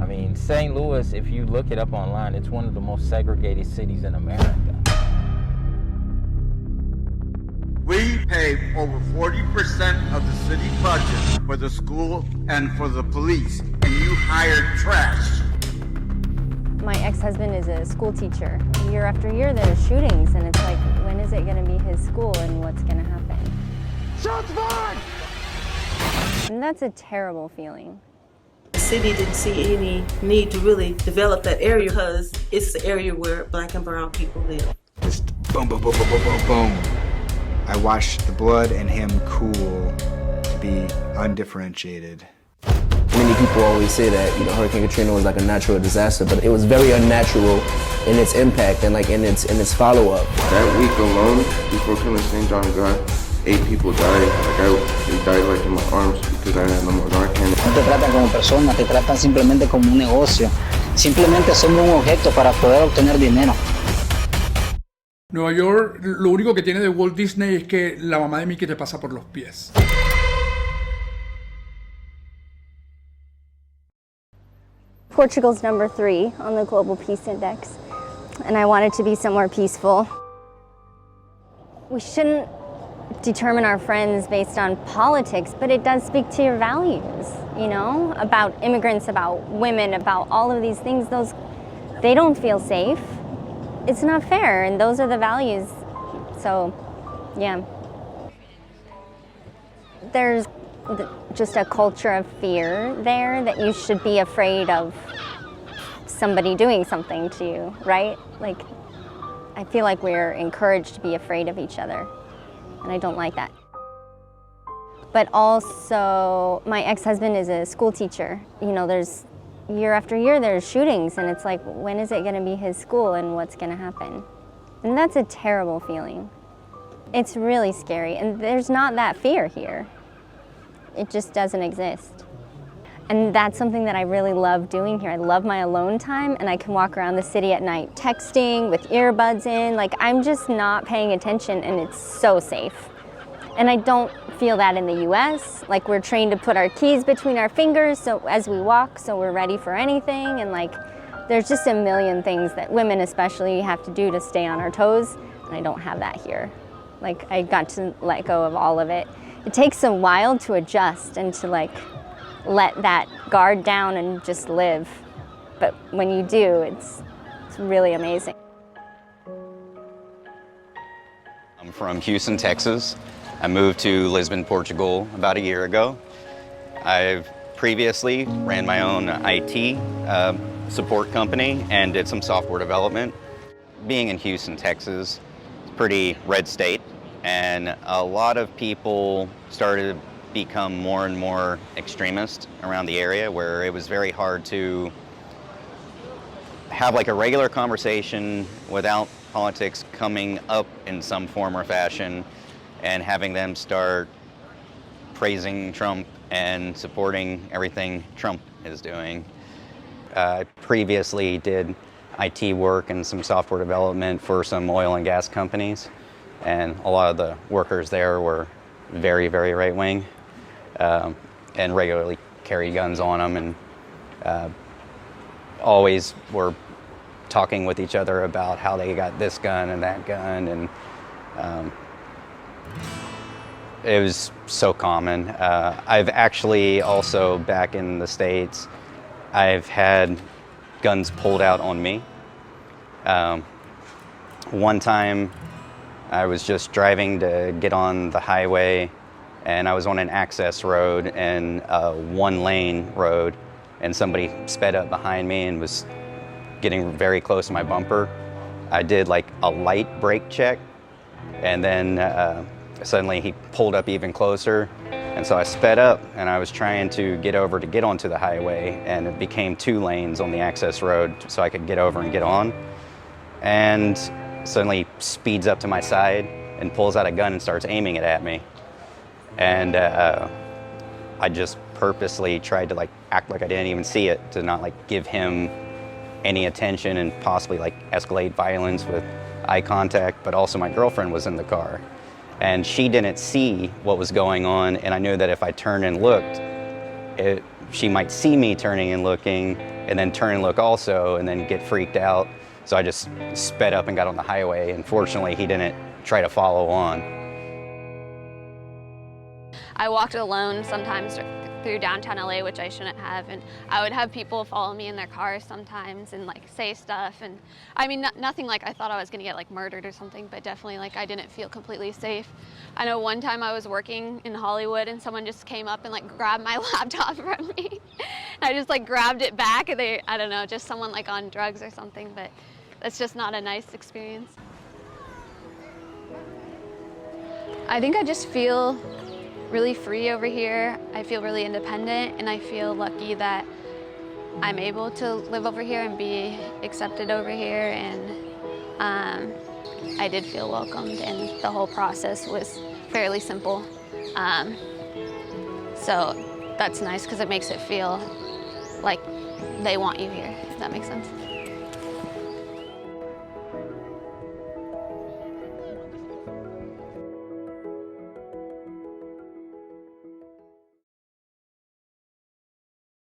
I mean, St. Louis, if you look it up online, it's one of the most segregated cities in America. We pay over 40% of the city budget for the school and for the police, and you hire trash. My ex-husband is a school teacher. Year after year there's shootings, and it's like, when is it going to be his school and what's going to happen? Shots fired! And that's a terrible feeling. The city didn't see any need to really develop that area because it's the area where Black and brown people live. Just boom, boom, boom, boom, boom, boom, boom. I watched the blood and him cool to be undifferentiated. Many people always say that, Hurricane Katrina was like a natural disaster, but it was very unnatural in its impact and like in its follow-up. That week alone, before killing St. John God, 8 people died. They died like in my arms because I had no more Narcan. No te tratan como persona, te tratan simplemente como un negocio. Simplemente somos un objeto para poder obtener dinero. Nueva York, lo único que tiene de Walt Disney es que la mamá de Mickey te pasa por los pies. Portugal's number 3 on the Global Peace Index, and I want it to be somewhere peaceful. We shouldn't determine our friends based on politics, but it does speak to your values, about immigrants, about women, about all of these things. They don't feel safe. It's not fair, and those are the values. So, yeah. There's just a culture of fear there that you should be afraid of somebody doing something to you, right? Like, I feel like we're encouraged to be afraid of each other, and I don't like that. But also, my ex-husband is a school teacher. There's year after year there's shootings, and it's like, when is it going to be his school and what's going to happen? And that's a terrible feeling. It's really scary, and there's not that fear here. It just doesn't exist. And that's something that I really love doing here. I love my alone time, and I can walk around the city at night texting with earbuds in. Like, I'm just not paying attention, and it's so safe. And I don't feel that in the US. Like, we're trained to put our keys between our fingers so as we walk, so we're ready for anything. And like, there's just a million things that women especially have to do to stay on our toes, and I don't have that here. Like, I got to let go of all of it. It takes a while to adjust and to like let that guard down and just live. But when you do, it's really amazing. I'm from Houston, Texas. I moved to Lisbon, Portugal about a year ago. I've previously ran my own IT support company and did some software development. Being in Houston, Texas, it's a pretty red state, and a lot of people started to become more and more extremist around the area, where it was very hard to have like a regular conversation without politics coming up in some form or fashion, and having them start praising Trump and supporting everything Trump is doing. I previously did IT work and some software development for some oil and gas companies, and a lot of the workers there were very, very right-wing, and regularly carry guns on them, and always were talking with each other about how they got this gun and that gun, and it was so common. I've actually also, back in the States, I've had guns pulled out on me. One time I was just driving to get on the highway, and I was on an access road and a one-lane road, and somebody sped up behind me and was getting very close to my bumper. I did like a light brake check, and then suddenly he pulled up even closer, and so I sped up, and I was trying to get over to get onto the highway, and it became 2 lanes on the access road so I could get over and get on. And suddenly speeds up to my side and pulls out a gun and starts aiming it at me. And I just purposely tried to like act like I didn't even see it, to not like give him any attention and possibly like escalate violence with eye contact. But also my girlfriend was in the car, and she didn't see what was going on, and I knew that if I turned and looked, it she might see me turning and looking, and then turn and look also, and then get freaked out. So I just sped up and got on the highway, and fortunately he didn't try to follow on. I walked alone sometimes through downtown LA, which I shouldn't have, and I would have people follow me in their cars sometimes and like say stuff, and I mean nothing like I thought I was gonna get like murdered or something, but definitely like I didn't feel completely safe. I know one time I was working in Hollywood and someone just came up and like grabbed my laptop from me. I just like grabbed it back, and I don't know, just someone like on drugs or something, but that's just not a nice experience. I think I just feel really free over here. I feel really independent, and I feel lucky that I'm able to live over here and be accepted over here, and I did feel welcomed, and the whole process was fairly simple. So that's nice because it makes it feel like they want you here, if that makes sense.